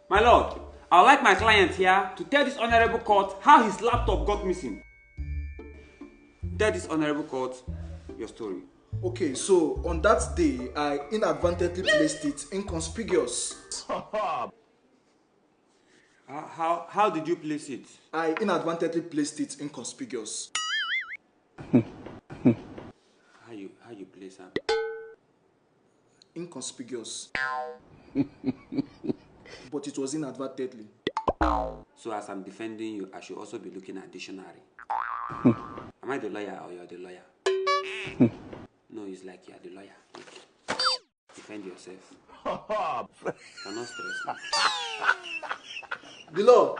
My lord, I would like my client here to tell this honorable court how his laptop got missing. Tell this honorable court your story. Okay, so on that day, I inadvertently placed it inconspicuous. How did you place it? I inadvertently placed it inconspicuous. How you place it? Inconspicuous. But it was inadvertently. So as I'm defending you, I should also be looking at dictionary. Am I the lawyer or you're the lawyer? No, it's like you're the lawyer. Defend yourself. Cannot stress me. The law.